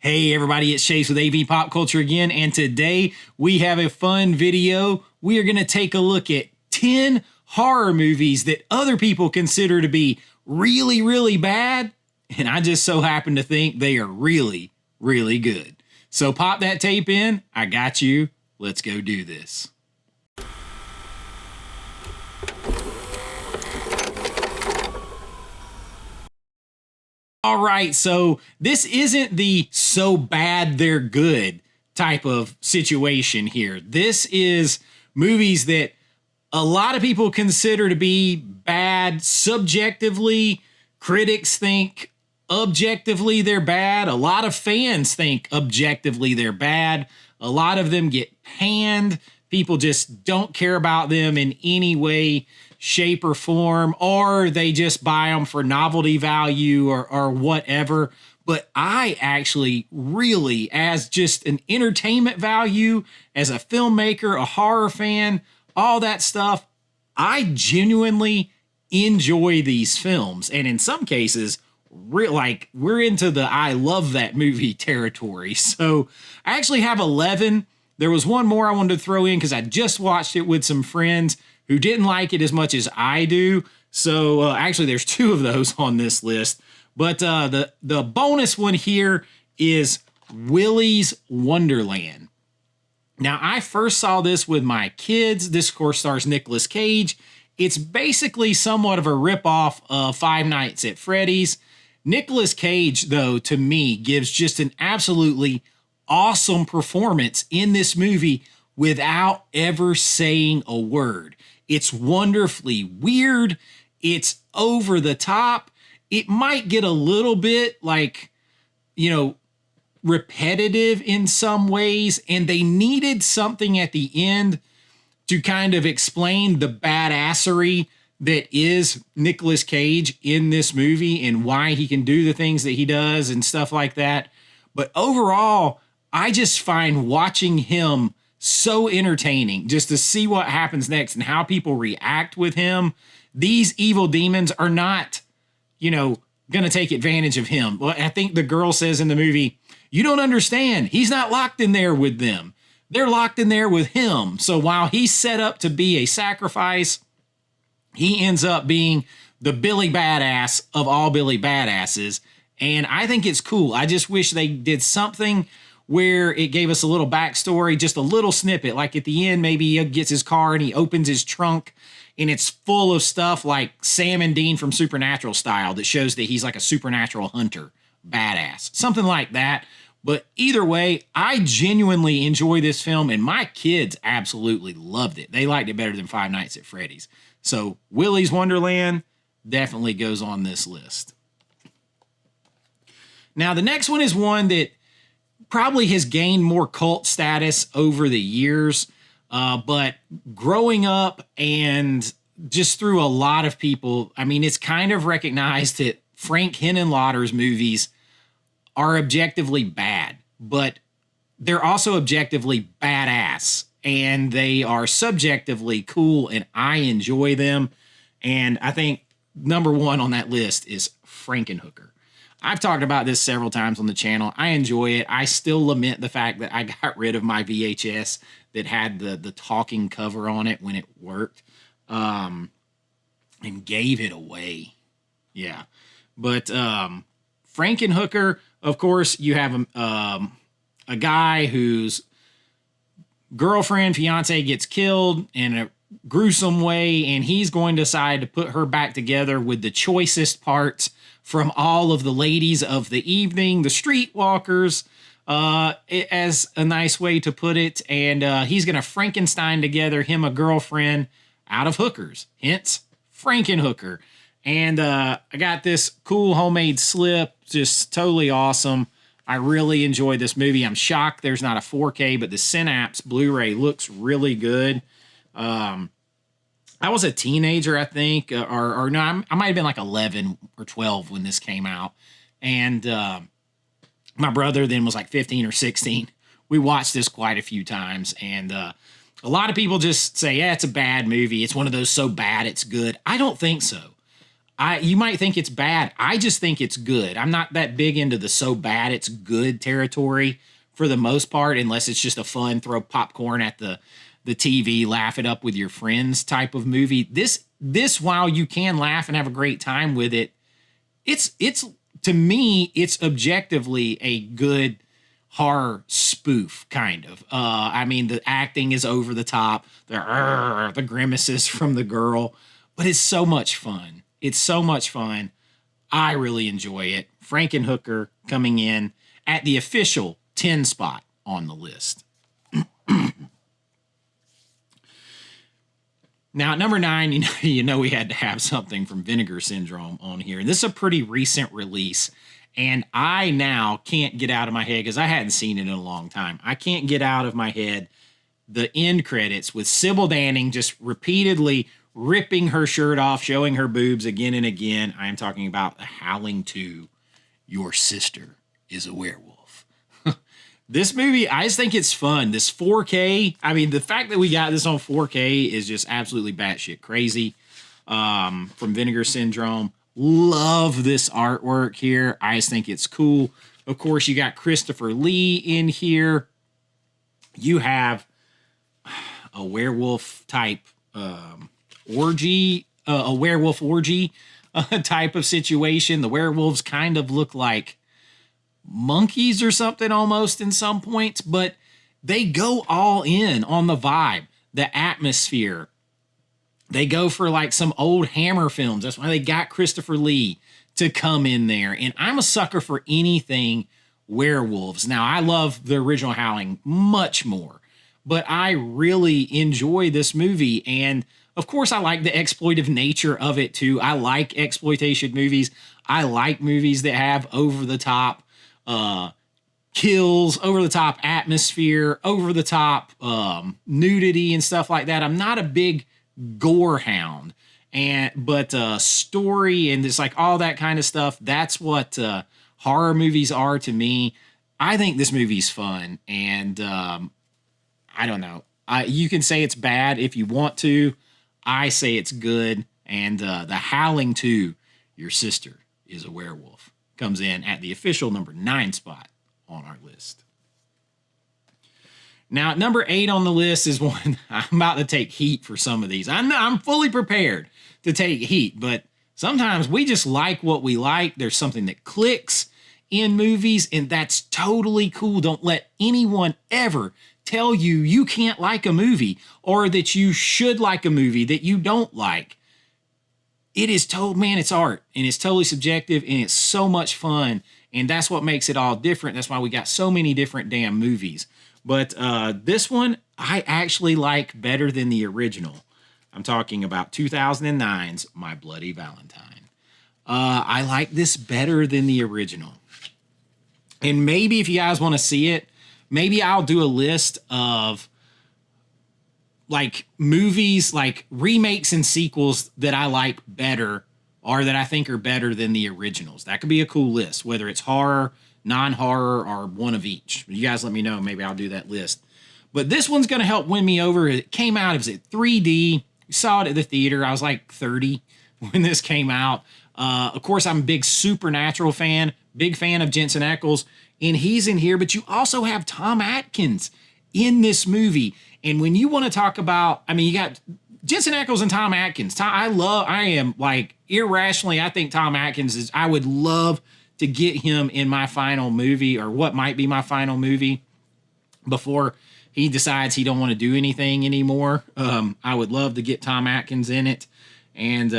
Hey everybody, it's Chase with AV Pop Culture again, and today we have a fun video. We are going to take a look at 10 horror movies that other people consider to be really, really bad, and I just so happen to think they are really, really good. So pop that tape in, I got you, let's go do this. All right, so this isn't the so bad they're good type of situation here. This is movies that a lot of people consider to be bad subjectively. Critics think objectively they're bad. A lot of fans think objectively they're bad. A lot of them get panned. People just don't care about them in any way, shape, or form, or they just buy them for novelty value or whatever. But I actually really, as just an entertainment value, as a filmmaker, a horror fan, all that stuff, I genuinely enjoy these films. And in some cases, we're into the I love that movie territory. So I actually have 11. There was one more I wanted to throw in because I just watched it with some friends who didn't like it as much as I do. So actually, there's 2 of those on this list. But the bonus one here is Willy's Wonderland. Now, I first saw this with my kids. This, of course, stars Nicolas Cage. It's basically somewhat of a ripoff of Five Nights at Freddy's. Nicolas Cage, though, to me, gives just an absolutely awesome performance in this movie without ever saying a word. It's wonderfully weird. It's over the top. It might get a little bit repetitive in some ways, and they needed something at the end to kind of explain the badassery that is Nicolas Cage in this movie and why he can do the things that he does and stuff like that. But overall, I just find watching him so entertaining just to see what happens next and how people react with him. These evil demons are not, going to take advantage of him. Well, I think the girl says in the movie, you don't understand. He's not locked in there with them. They're locked in there with him. So while he's set up to be a sacrifice, he ends up being the Billy Badass of all Billy Badasses. And I think it's cool. I just wish they did something where it gave us a little backstory, just a little snippet. Like at the end, maybe he gets his car and he opens his trunk and it's full of stuff like Sam and Dean from Supernatural style that shows that he's like a supernatural hunter, badass, something like that. But either way, I genuinely enjoy this film and my kids absolutely loved it. They liked it better than Five Nights at Freddy's. So Willy's Wonderland definitely goes on this list. Now, the next one is one that probably has gained more cult status over the years, but growing up and just through a lot of people, I mean, it's kind of recognized that Frank Henenlotter's movies are objectively bad, but they're also objectively badass, and they are subjectively cool, and I enjoy them. And I think number 1 on that list is Frankenhooker. I've talked about this several times on the channel. I enjoy it. I still lament the fact that I got rid of my VHS that had the talking cover on it when it worked, and gave it away. Yeah. But Frankenhooker, of course, you have a guy whose girlfriend, fiance gets killed in a gruesome way, and he's going to decide to put her back together with the choicest parts from all of the ladies of the evening, the streetwalkers, as a nice way to put it. And he's going to Frankenstein together him a girlfriend out of hookers, hence Frankenhooker. And I got this cool homemade slip, just totally awesome. I really enjoyed this movie. I'm shocked there's not a 4K, but the Synapse Blu-ray looks really good. I was a teenager, I think, or no, I might have been like 11 or 12 when this came out. And my brother then was like 15 or 16. We watched this quite a few times. And a lot of people just say, yeah, it's a bad movie. It's one of those so bad it's good. I don't think so. You might think it's bad. I just think it's good. I'm not that big into the so bad it's good territory for the most part, unless it's just a fun throw popcorn at the TV, laugh it up with your friends type of movie. This while you can laugh and have a great time with it, it's to me, it's objectively a good horror spoof kind of. I mean, the acting is over the top, the grimaces from the girl, but it's so much fun. It's so much fun. I really enjoy it. Frankenhooker coming in at the official 10 spot on the list. Now, at number 9, you know we had to have something from Vinegar Syndrome on here. And this is a pretty recent release. And I now can't get out of my head, because I hadn't seen it in a long time. I can't get out of my head the end credits with Sybil Danning just repeatedly ripping her shirt off, showing her boobs again and again. I am talking about The Howling II, Your Sister is a Werewolf. This movie, I just think it's fun. This 4K, I mean, the fact that we got this on 4K is just absolutely batshit crazy. From Vinegar Syndrome. Love this artwork here. I just think it's cool. Of course, you got Christopher Lee in here. You have a werewolf type orgy, a werewolf orgy type of situation. The werewolves kind of look like monkeys or something almost in some points, but they go all in on the vibe, the atmosphere. They go for like some old Hammer films. That's why they got Christopher Lee to come in there. And I'm a sucker for anything werewolves. Now, I love the original Howling much more, but I really enjoy this movie. And of course, I like the exploitive nature of it too. I like exploitation movies. I like movies that have over the top kills, over the top atmosphere, over the top nudity and stuff like that. I'm not a big gore hound, but story and just like all that kind of stuff, that's what horror movies are to me. I think this movie's fun, and I don't know. You can say it's bad if you want to. I say it's good, and The Howling II, Your Sister is a Werewolf, comes in at the official number 9 spot on our list. Now, at number 8 on the list is one I'm about to take heat for some of these. I'm fully prepared to take heat, but sometimes we just like what we like. There's something that clicks in movies, and that's totally cool. Don't let anyone ever tell you you can't like a movie or that you should like a movie that you don't like. It is man, it's art, and it's totally subjective, and it's so much fun, and that's what makes it all different. That's why we got so many different damn movies. But this one, I actually like better than the original. I'm talking about 2009's My Bloody Valentine. I like this better than the original. And maybe if you guys want to see it, maybe I'll do a list of like movies, like remakes and sequels that I like better or that I think are better than the originals. That could be a cool list, whether it's horror, non-horror, or one of each. You guys let me know. Maybe I'll do that list. But this one's going to help win me over. It came out, it was at 3D. We saw it at the theater. I was like 30 when this came out. Of course, I'm a big Supernatural fan, big fan of Jensen Ackles, and he's in here. But you also have Tom Atkins in this movie. And when you want to talk about, I mean, you got Jensen Ackles and Tom Atkins. I am like irrationally, I think Tom Atkins is, I would love to get him in my final movie, or what might be my final movie before he decides he don't want to do anything anymore. I would love to get Tom Atkins in it. And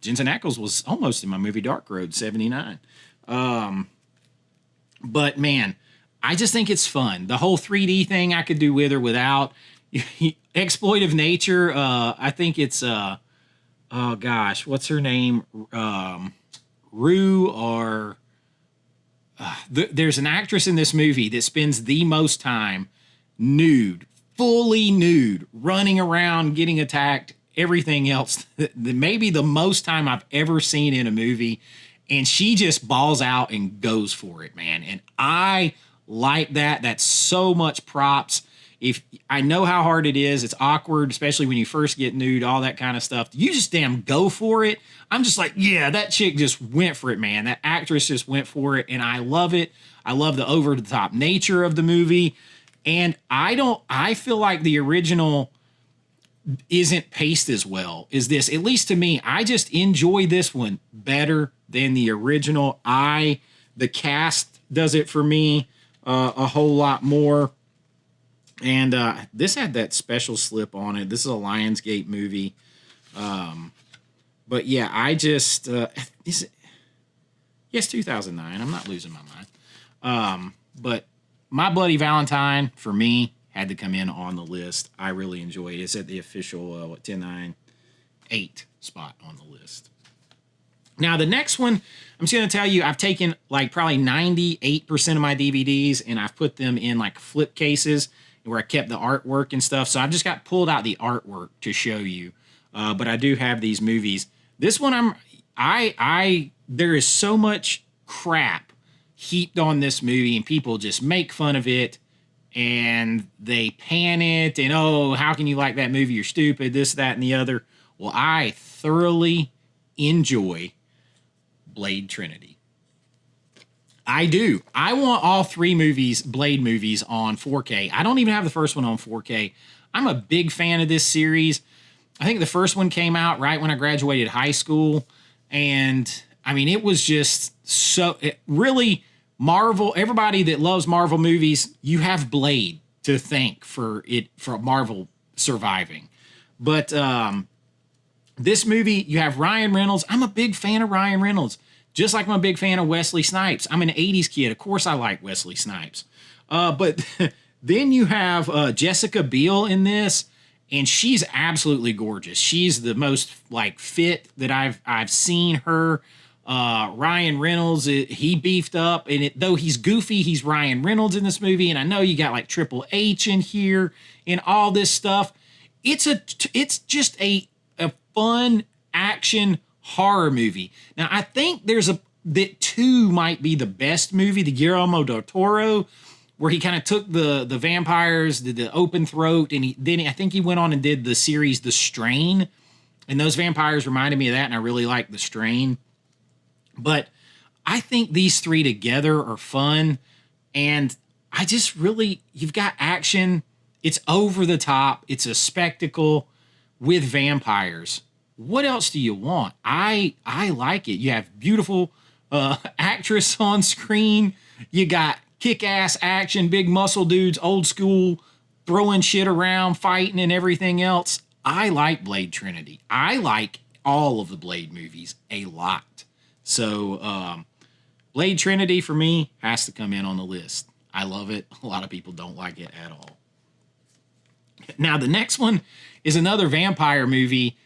Jensen Ackles was almost in my movie Dark Road 79. But man, I just think it's fun. The whole 3D thing I could do with or without. Exploitive nature. I think it's oh gosh, what's her name? Rue, or there's an actress in this movie that spends the most time nude, fully nude, running around, getting attacked, everything else. Maybe the most time I've ever seen in a movie, and she just balls out and goes for it, man. And I like that. That's so much props. If I know how hard it is, it's awkward, especially when you first get nude, all that kind of stuff. You just damn go for it. I'm just like, yeah, that chick just went for it, man. That actress just went for it, and I love it. I love the over the top nature of the movie. And I feel like the original isn't paced as well as this, at least to me. I just enjoy this one better than the original. The cast does it for me a whole lot more. And this had that special slip on it. This is a Lionsgate movie. But yeah, I just, yes, 2009. I'm not losing my mind. But My Bloody Valentine, for me, had to come in on the list. I really enjoyed it. It's at the official 10, 9, 8 spot on the list. Now, the next one, I'm just going to tell you, I've taken like probably 98% of my DVDs and I've put them in like flip cases where I kept the artwork and stuff. So I've just got pulled out the artwork to show you. But I do have these movies. This one, there is so much crap heaped on this movie and people just make fun of it and they pan it and, oh, how can you like that movie? You're stupid, this, that, and the other. Well, I thoroughly enjoy Blade Trinity. I do. I want all 3 movies, Blade movies, on 4K. I don't even have the first one on 4K. I'm a big fan of this series. I think the first one came out right when I graduated high school. And, I mean, it was just so... really, Marvel, everybody that loves Marvel movies, you have Blade to thank for Marvel surviving. But this movie, you have Ryan Reynolds. I'm a big fan of Ryan Reynolds. Just like I'm a big fan of Wesley Snipes. I'm an 80s kid. Of course I like Wesley Snipes. But then you have Jessica Biel in this, and she's absolutely gorgeous. She's the most like fit that I've seen her. Ryan Reynolds, he beefed up, and though he's goofy, he's Ryan Reynolds in this movie. And I know you got like Triple H in here and all this stuff. It's just a fun action horror movie. Now, I think that 2 might be the best movie, the Guillermo del Toro, where he kind of took the vampires, the open throat, and I think he went on and did the series The Strain, and those vampires reminded me of that, and I really like The Strain. But I think these 3 together are fun, and I just really, you've got action, it's over the top, it's a spectacle with vampires. What else do you want? I like it. You have beautiful actress on screen. You got kick-ass action, big muscle dudes, old school, throwing shit around, fighting and everything else. I like Blade Trinity. I like all of the Blade movies a lot. So Blade Trinity for me has to come in on the list. I love it. A lot of people don't like it at all. Now, the next one is another vampire movie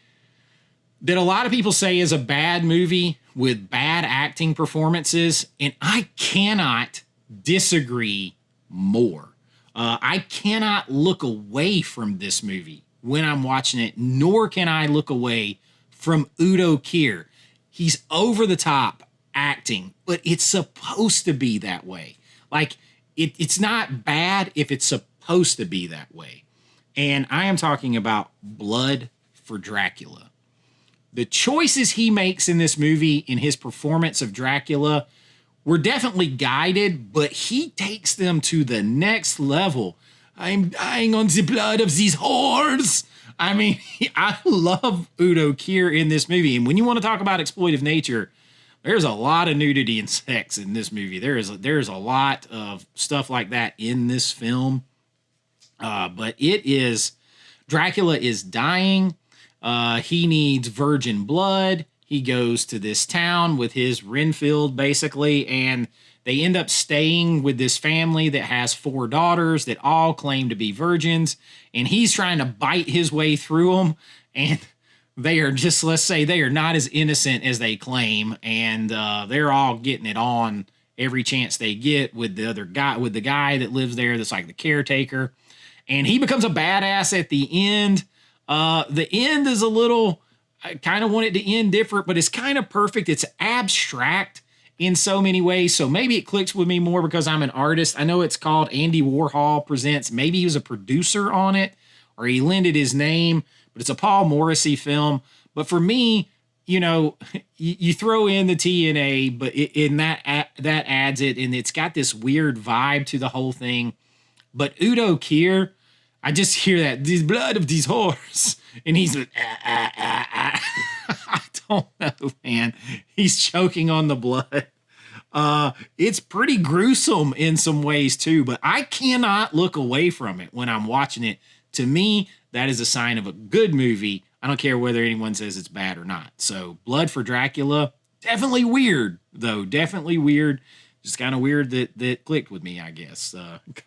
that a lot of people say is a bad movie with bad acting performances, and I cannot disagree more. I cannot look away from this movie when I'm watching it, nor can I look away from Udo Kier. He's over the top acting, but it's supposed to be that way. Like, it's not bad if it's supposed to be that way. And I am talking about Blood for Dracula. The choices he makes in this movie, in his performance of Dracula, were definitely guided, but he takes them to the next level. I'm dying on the blood of these whores. I mean, I love Udo Kier in this movie. And when you want to talk about exploitive nature, there's a lot of nudity and sex in this movie. There's a lot of stuff like that in this film. But Dracula is dying. He needs virgin blood. He goes to this town with his Renfield, basically, and they end up staying with this family that has 4 daughters that all claim to be virgins, and he's trying to bite his way through them, and they are just, let's say, they are not as innocent as they claim, and they're all getting it on every chance they get with the other guy, with the guy that lives there that's like the caretaker, and he becomes a badass at the end. The end is a little, I kind of want it to end different, but it's kind of perfect. It's abstract in so many ways. So maybe it clicks with me more because I'm an artist. I know it's called Andy Warhol Presents. Maybe he was a producer on it or he lended his name, but it's a Paul Morrissey film. But for me, you know, you throw in the TNA, but that adds it, and it's got this weird vibe to the whole thing. But Udo Kier, I just hear that, the blood of these whores. And he's like, I don't know, man. He's choking on the blood. It's pretty gruesome in some ways too, but I cannot look away from it when I'm watching it. To me, that is a sign of a good movie. I don't care whether anyone says it's bad or not. So Blood for Dracula, definitely weird though. Definitely weird. Just kind of weird that clicked with me, I guess.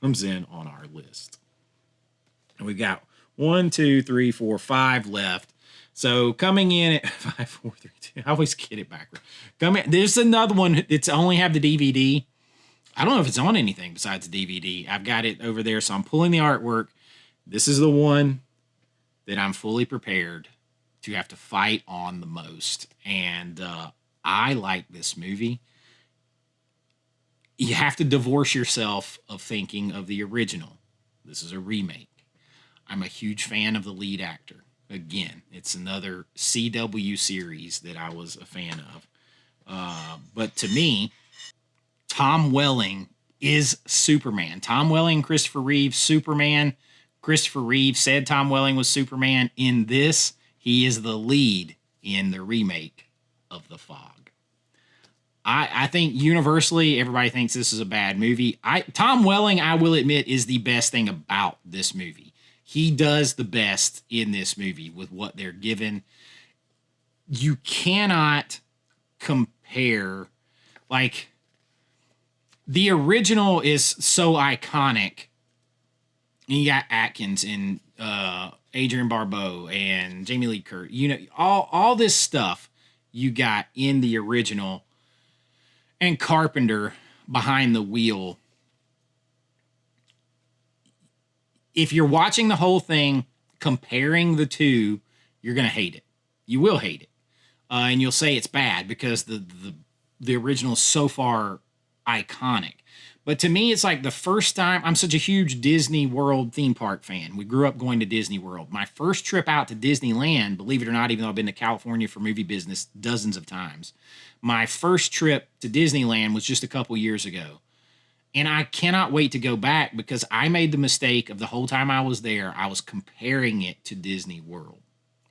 Comes in on our list. And we've got 1, 2, 3, 4, 5 left. So coming in at 5, 4, 3, 2. I always get it backward. There's another one. It's only have the DVD. I don't know if it's on anything besides the DVD. I've got it over there, so I'm pulling the artwork. This is the one that I'm fully prepared to have to fight on the most. And I like this movie. You have to divorce yourself of thinking of the original. This is a remake. I'm a huge fan of the lead actor. Again, it's another CW series that I was a fan of. But to me, Tom Welling is Superman. Tom Welling, Christopher Reeve, Superman. Christopher Reeve said Tom Welling was Superman. In this, he is the lead in the remake of The Fog. I think universally everybody thinks this is a bad movie. Tom Welling, I will admit, is the best thing about this movie. He does the best in this movie with what they're given. You cannot compare, like, the original is so iconic. And you got Atkins and Adrian Barbeau and Jamie Lee Curtis. You know, all this stuff you got in the original, and Carpenter behind the wheel. If you're watching the whole thing, comparing the two, you're going to hate it. You will hate it. And you'll say it's bad because the original is so far iconic. But to me, it's like the first time. I'm such a huge Disney World theme park fan. We grew up going to Disney World. My first trip out to Disneyland, believe it or not, even though I've been to California for movie business dozens of times, my first trip to Disneyland was just a couple years ago. And I cannot wait to go back because I made the mistake of the whole time I was there, I was comparing it to Disney World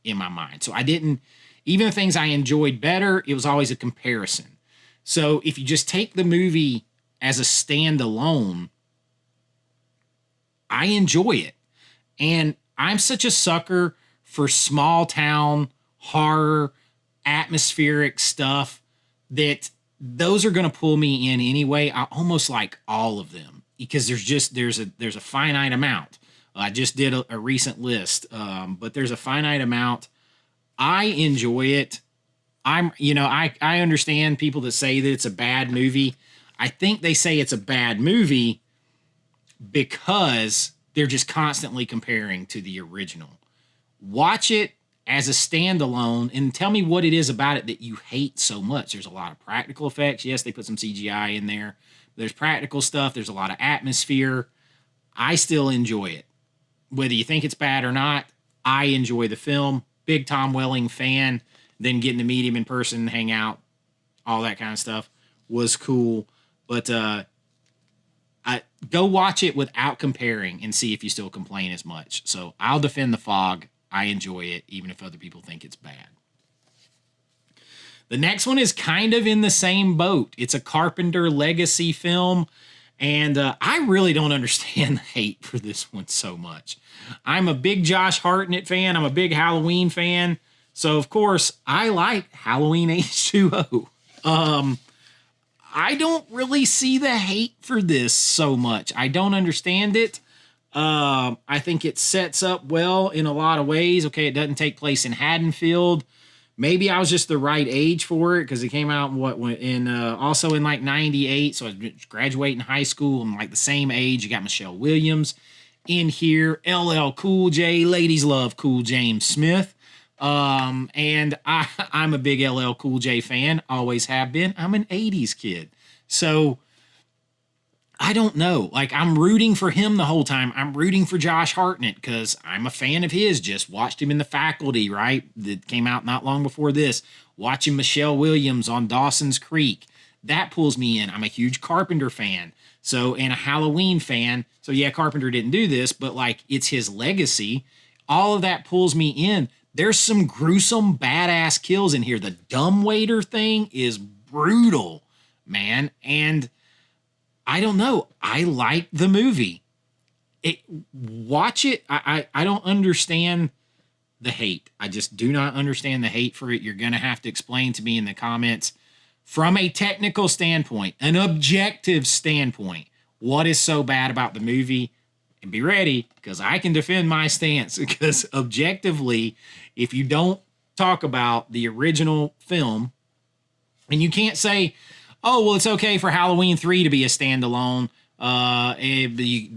in my mind. So I didn't, even the things I enjoyed better, it was always a comparison. So if you just take the movie as a standalone, I enjoy it. And I'm such a sucker for small town horror, atmospheric stuff that those are going to pull me in anyway. I almost like all of them because there's a finite amount. I just did a recent list, but there's a finite amount. I enjoy it. I understand people that say that it's a bad movie. I think they say it's a bad movie because they're just constantly comparing to the original. Watch it as a standalone and tell me what it is about it that you hate so much. There's a lot of practical effects. Yes, they put some CGI in there. There's practical stuff. There's a lot of atmosphere. I still enjoy it. Whether you think it's bad or not, I enjoy the film. Big Tom Welling fan. Then getting to meet him in person, hang out, all that kind of stuff was cool. But go watch it without comparing and see if you still complain as much. So I'll defend The Fog. I enjoy it, even if other people think it's bad. The next one is kind of in the same boat. It's a Carpenter legacy film, and I really don't understand the hate for this one so much. I'm a big Josh Hartnett fan. I'm a big Halloween fan. So, of course, I like Halloween H2O. I don't really see the hate for this so much. I don't understand it. I think it sets up well in a lot of ways. Okay, it doesn't take place in Haddonfield. Maybe I was just the right age for it because it came out also in like 98. So I was graduating high school. I'm like the same age. You got Michelle Williams in here, LL Cool J. Ladies love Cool James Smith. And I'm a big LL Cool J fan, always have been. I'm an 80s kid. So I don't know. Like, I'm rooting for him the whole time. I'm rooting for Josh Hartnett because I'm a fan of his. Just watched him in The Faculty, right? That came out not long before this. Watching Michelle Williams on Dawson's Creek. That pulls me in. I'm a huge Carpenter fan. So, and a Halloween fan. So, yeah, Carpenter didn't do this, but like, it's his legacy. All of that pulls me in. There's some gruesome, badass kills in here. The dumbwaiter thing is brutal, man. And I don't know. I like the movie. Watch it. I don't understand the hate. I just do not understand the hate for it. You're going to have to explain to me in the comments from a technical standpoint, an objective standpoint, what is so bad about the movie. And be ready, because I can defend my stance. Because objectively, if you don't talk about the original film, and you can't say, oh, well, it's okay for Halloween 3 to be a standalone.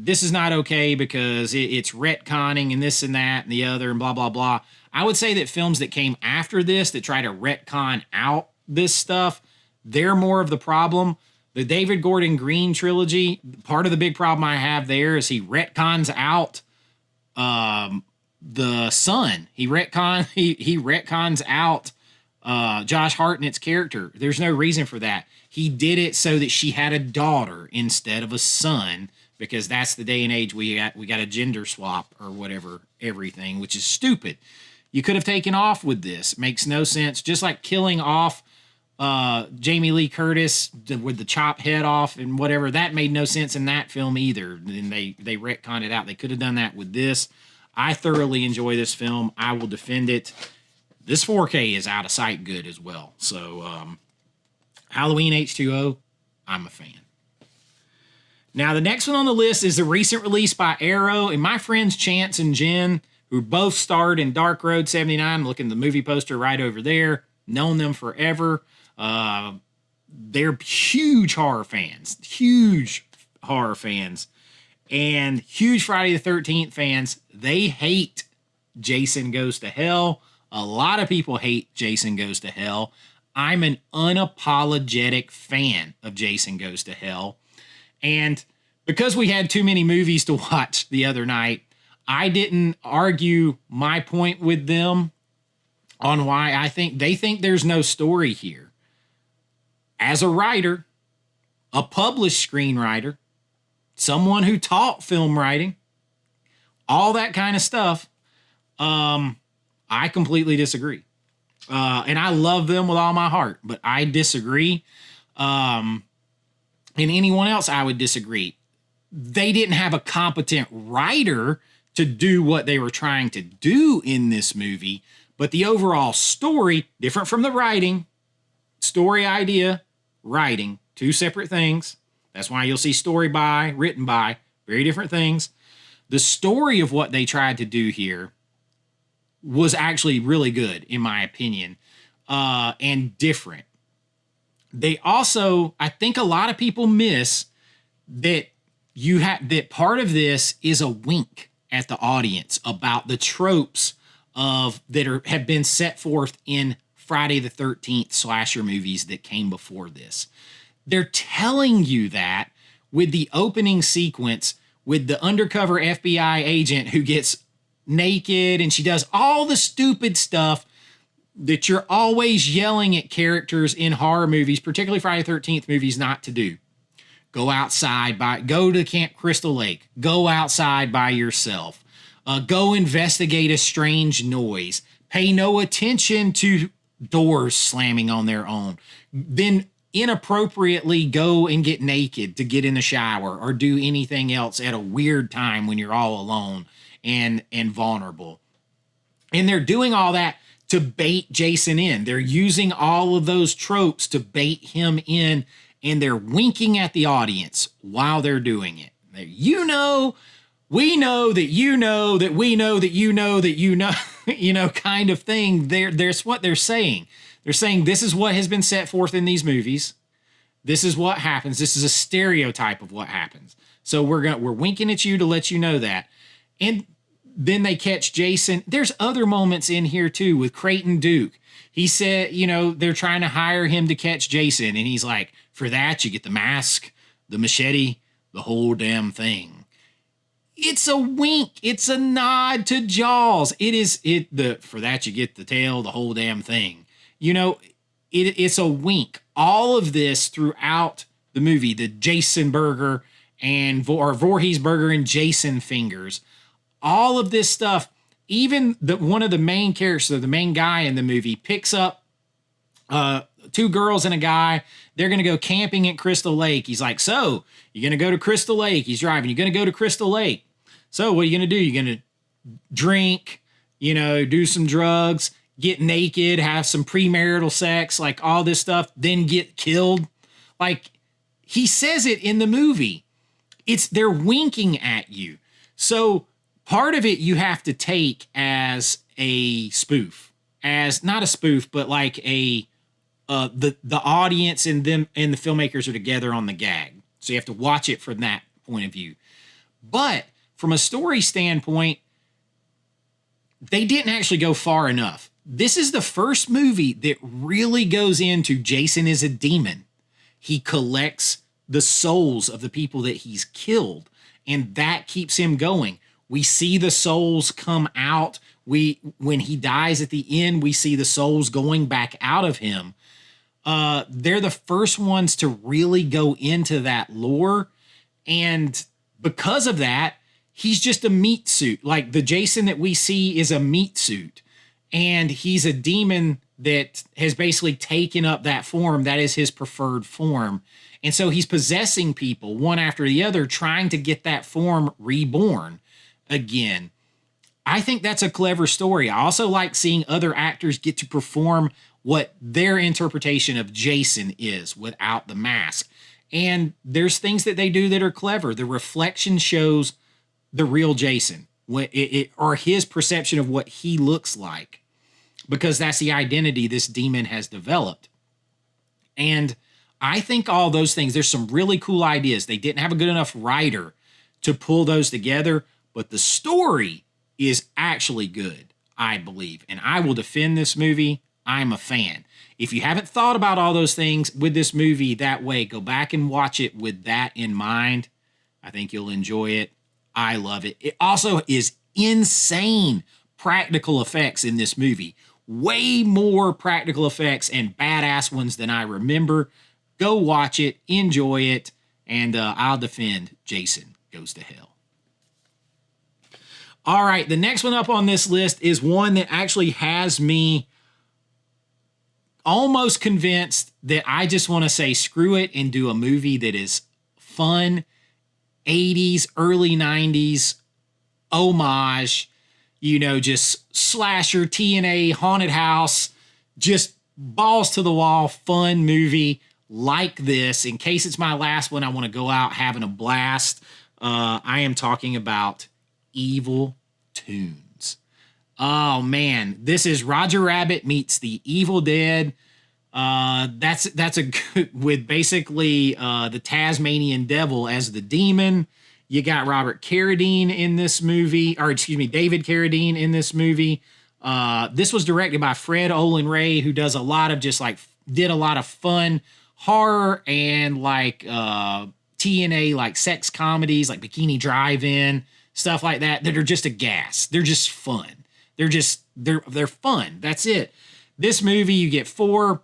This is not okay because it's retconning and this and that and the other and blah, blah, blah. I would say that films that came after this that try to retcon out this stuff, they're more of the problem. The David Gordon Green trilogy, part of the big problem I have there is he retcons out the son. He retcons out Josh Hartnett's character. There's no reason for that. He did it so that she had a daughter instead of a son, because that's the day and age we got a gender swap or whatever, everything, which is stupid. You could have taken off with this. Makes no sense. Just like killing off Jamie Lee Curtis with the chop head off and whatever, that made no sense in that film either. And they retconned it out. They could have done that with this. I thoroughly enjoy this film. I will defend it. This 4K is out of sight good as well. So Halloween H2O, I'm a fan. Now the next one on the list is the recent release by Arrow, and my friends Chance and Jen, who both starred in Dark Road 79. Looking at the movie poster right over there. Known them forever. They're huge horror fans, and huge Friday the 13th fans. They hate Jason Goes to Hell. A lot of people hate Jason Goes to Hell. I'm an unapologetic fan of Jason Goes to Hell. And because we had too many movies to watch the other night, I didn't argue my point with them on why I think they think there's no story here. As a writer, a published screenwriter, someone who taught film writing, all that kind of stuff, I completely disagree. And I love them with all my heart, but I disagree. And anyone else, I would disagree. They didn't have a competent writer to do what they were trying to do in this movie. But the overall story, different from the writing, story idea, writing, two separate things. That's why you'll see story by, written by, very different things. The story of what they tried to do here was actually really good, in my opinion, and different. They also, I think a lot of people miss that that part of this is a wink at the audience about the tropes have been set forth in Friday the 13th slasher movies that came before this. They're telling you that with the opening sequence with the undercover FBI agent who gets naked and she does all the stupid stuff that you're always yelling at characters in horror movies, particularly Friday the 13th movies, not to do. Go outside, go to Camp Crystal Lake, go outside by yourself, go investigate a strange noise, pay no attention to doors slamming on their own, then inappropriately go and get naked to get in the shower or do anything else at a weird time when you're all alone and vulnerable. And they're doing all that to bait Jason in. They're using all of those tropes to bait him in, and they're winking at the audience while they're doing it. We know that you know that we know that you know that you know, kind of thing. There's what they're saying. They're saying this is what has been set forth in these movies. This is what happens. This is a stereotype of what happens. So we're winking at you to let you know that. And then they catch Jason. There's other moments in here too with Creighton Duke. He said, they're trying to hire him to catch Jason. And he's like, for that, you get the mask, the machete, the whole damn thing. It's a wink. It's a nod to Jaws. For that, you get the tail, the whole damn thing. It's a wink. All of this throughout the movie, the Jason burger and Voorhees burger and Jason fingers, all of this stuff. Even one of the main characters, the main guy in the movie, picks up 2 girls and a guy. They're going to go camping at Crystal Lake. He's like, so, you're going to go to Crystal Lake. He's driving. You're going to go to Crystal Lake. So, what are you going to do? You're going to drink, do some drugs, get naked, have some premarital sex, like all this stuff, then get killed. Like, he says it in the movie. They're winking at you. So, part of it you have to take as a spoof, as not a spoof, but like the audience and them and the filmmakers are together on the gag. So you have to watch it from that point of view. But from a story standpoint, they didn't actually go far enough. This is the first movie that really goes into Jason is a demon. He collects the souls of the people that he's killed, and that keeps him going. We see the souls come out. When he dies at the end, we see the souls going back out of him. They're the first ones to really go into that lore. And because of that, he's just a meat suit. Like the Jason that we see is a meat suit. And he's a demon that has basically taken up that form. That is his preferred form. And so he's possessing people one after the other, trying to get that form reborn again. I think that's a clever story. I also like seeing other actors get to perform what their interpretation of Jason is without the mask. And there's things that they do that are clever. The reflection shows the real Jason, or his perception of what he looks like, because that's the identity this demon has developed. And I think all those things, there's some really cool ideas. They didn't have a good enough writer to pull those together, but the story is actually good, I believe. And I will defend this movie. I'm a fan. If you haven't thought about all those things with this movie that way, go back and watch it with that in mind. I think you'll enjoy it. I love it. It also is insane practical effects in this movie. Way more practical effects and badass ones than I remember. Go watch it, enjoy it, and I'll defend Jason Goes to Hell. All right, the next one up on this list is one that actually has me almost convinced that I just want to say screw it and do a movie that is fun, 80s, early 90s, homage, just slasher, TNA, haunted house, just balls to the wall, fun movie like this. In case it's my last one, I want to go out having a blast. I am talking about Evil Toons. Oh man, this is Roger Rabbit meets the Evil Dead. That's a good, with basically the Tasmanian Devil as the demon. You got Robert Carradine in this movie, David Carradine in this movie. This was directed by Fred Olen Ray, who does a lot of did a lot of fun horror and TNA like sex comedies like Bikini Drive-In, stuff like that are just a gas. They're just fun. They're fun. That's it. This movie, you get 4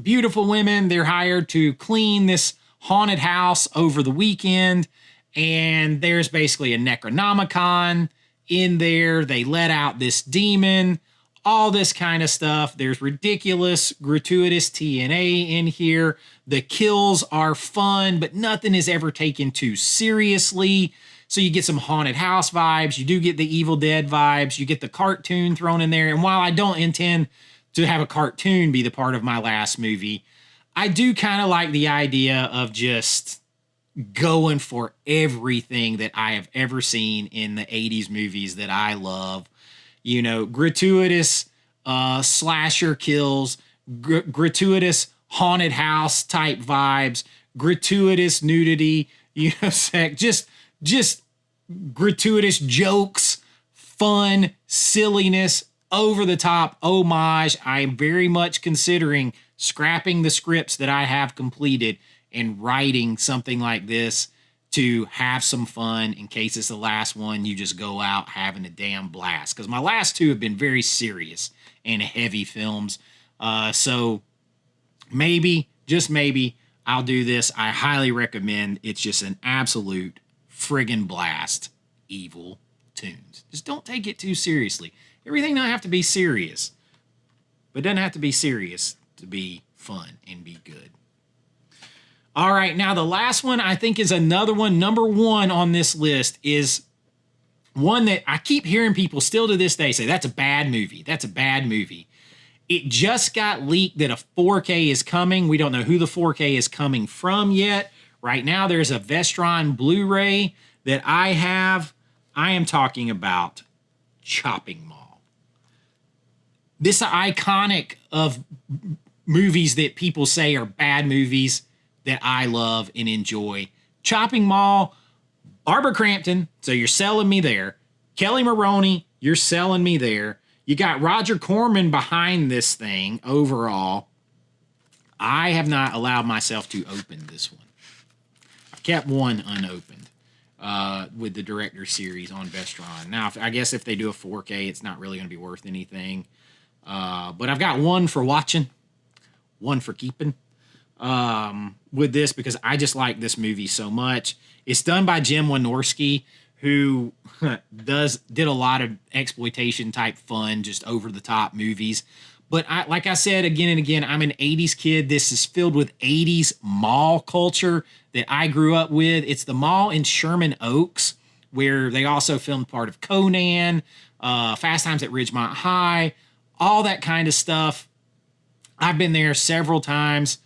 beautiful women. They're hired to clean this haunted house over the weekend. And there's basically a Necronomicon in there. They let out this demon, all this kind of stuff. There's ridiculous, gratuitous TNA in here. The kills are fun, but nothing is ever taken too seriously. So you get some haunted house vibes. You do get the Evil Dead vibes. You get the cartoon thrown in there. And while I don't intend to have a cartoon be the part of my last movie, I do kind of like the idea of just going for everything that I have ever seen in the 80s movies that I love. Gratuitous slasher kills, gratuitous haunted house type vibes, gratuitous nudity, sex, just gratuitous jokes, fun, silliness, over the top homage. I am very much considering scrapping the scripts that I have completed and writing something like this to have some fun in case it's the last one. You just go out having a damn blast. Because my last two have been very serious and heavy films. So maybe, just maybe, I'll do this. I highly recommend. It's just an absolute friggin' blast. Evil Toons. Just don't take it too seriously. Everything doesn't have to be serious, but it doesn't have to be serious to be fun and be good. All right, now the last one I think is another one. Number one on this list is one that I keep hearing people still to this day say, that's a bad movie. That's a bad movie. It just got leaked that a 4K is coming. We don't know who the 4K is coming from yet. Right now, there's a Vestron Blu-ray that I have. I am talking about Chopping Mall. This iconic of movies that people say are bad movies that I love and enjoy. Chopping Mall, Barbara Crampton, so you're selling me there. Kelly Maroney, you're selling me there. You got Roger Corman behind this thing overall. I have not allowed myself to open this one. I've kept one unopened with the director series on Vestron. Now, I guess if they do a 4K, it's not really going to be worth anything. But I've got one for watching, one for keeping with this because I just like this movie so much. It's done by Jim Wynorski, who did a lot of exploitation type fun, just over the top movies. But like I said again and again, I'm an 80s kid. This is filled with 80s mall culture that I grew up with. It's the mall in Sherman Oaks, where they also filmed part of Conan, Fast Times at Ridgemont High, all that kind of stuff. I've been there several times.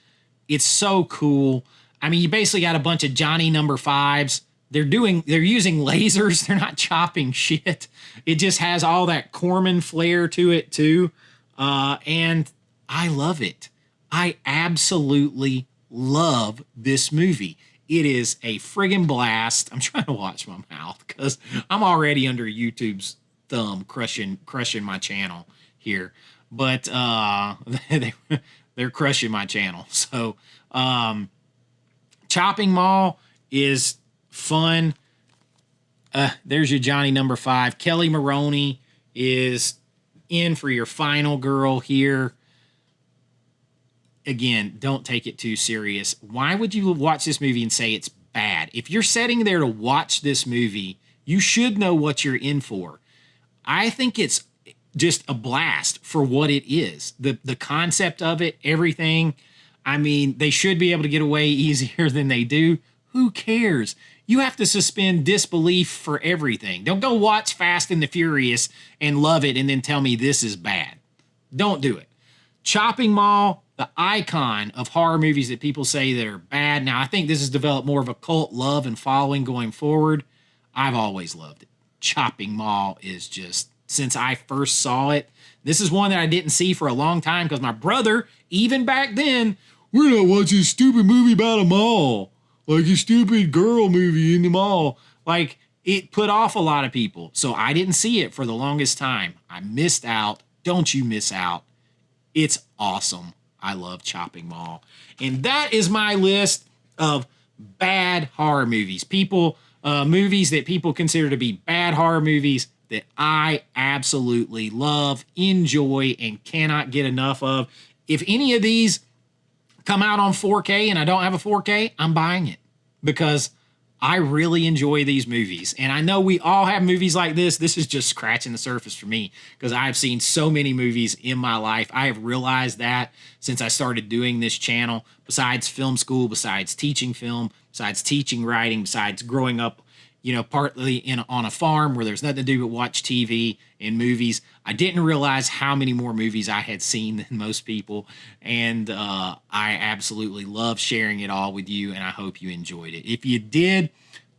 It's so cool. I mean, you basically got a bunch of Johnny number fives. They're using lasers. They're not chopping shit. It just has all that Corman flair to it too. And I love it. I absolutely love this movie. It is a friggin' blast. I'm trying to watch my mouth because I'm already under YouTube's thumb crushing my channel here. But they're crushing my channel. So Chopping Mall is fun. There's your Johnny number five. Kelly Maroney is in for your final girl here. Again, don't take it too serious. Why would you watch this movie and say it's bad? If you're sitting there to watch this movie, you should know what you're in for. I think it's just a blast for what it is. The concept of it, everything. I mean, they should be able to get away easier than they do. Who cares? You have to suspend disbelief for everything. Don't go watch Fast and the Furious and love it and then tell me this is bad. Don't do it. Chopping Mall, the icon of horror movies that people say that are bad. Now, I think this has developed more of a cult love and following going forward. I've always loved it. Chopping Mall is just, since I first saw it, this is one that I didn't see for a long time because my brother, even back then, we're not watching a stupid movie about a mall. Like a stupid girl movie in the mall. Like, it put off a lot of people. So I didn't see it for the longest time. I missed out. Don't you miss out. It's awesome. I love Chopping Mall. And that is my list of bad horror movies. Movies that people consider to be bad horror movies that I absolutely love, enjoy, and cannot get enough of. If any of these come out on 4K and I don't have a 4K, I'm buying it because I really enjoy these movies. And I know we all have movies like this. This is just scratching the surface for me because I've seen so many movies in my life. I have realized that since I started doing this channel, besides film school, besides teaching film, besides teaching writing, besides growing up, partly on a farm where there's nothing to do but watch TV and movies. I didn't realize how many more movies I had seen than most people. And I absolutely love sharing it all with you, and I hope you enjoyed it. If you did,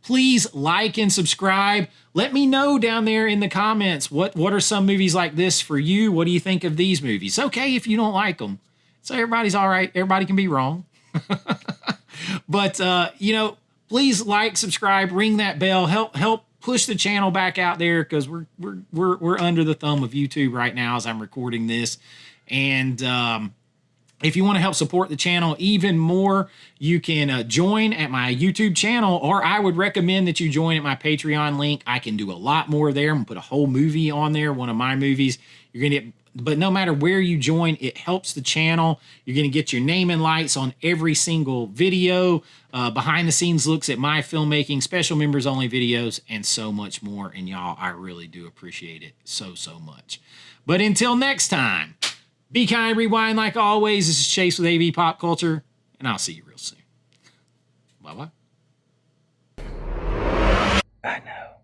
please like and subscribe. Let me know down there in the comments, what are some movies like this for you? What do you think of these movies? It's okay if you don't like them. So everybody's all right. Everybody can be wrong. But, please like, subscribe, ring that bell, help push the channel back out there, because we're under the thumb of YouTube right now as I'm recording this. And if you want to help support the channel even more, you can join at my YouTube channel, or I would recommend that you join at my Patreon link. I can do a lot more there. I'm gonna put a whole movie on there, one of my movies. You're gonna get, but no matter where you join, it helps the channel. You're gonna get your name and lights on every single video, behind the scenes looks at my filmmaking, special members only videos, and so much more. And y'all, I really do appreciate it so much. But until next time, be kind, rewind like always. This is Chase with AV Pop Culture, and I'll see you real soon. Bye-bye. I know.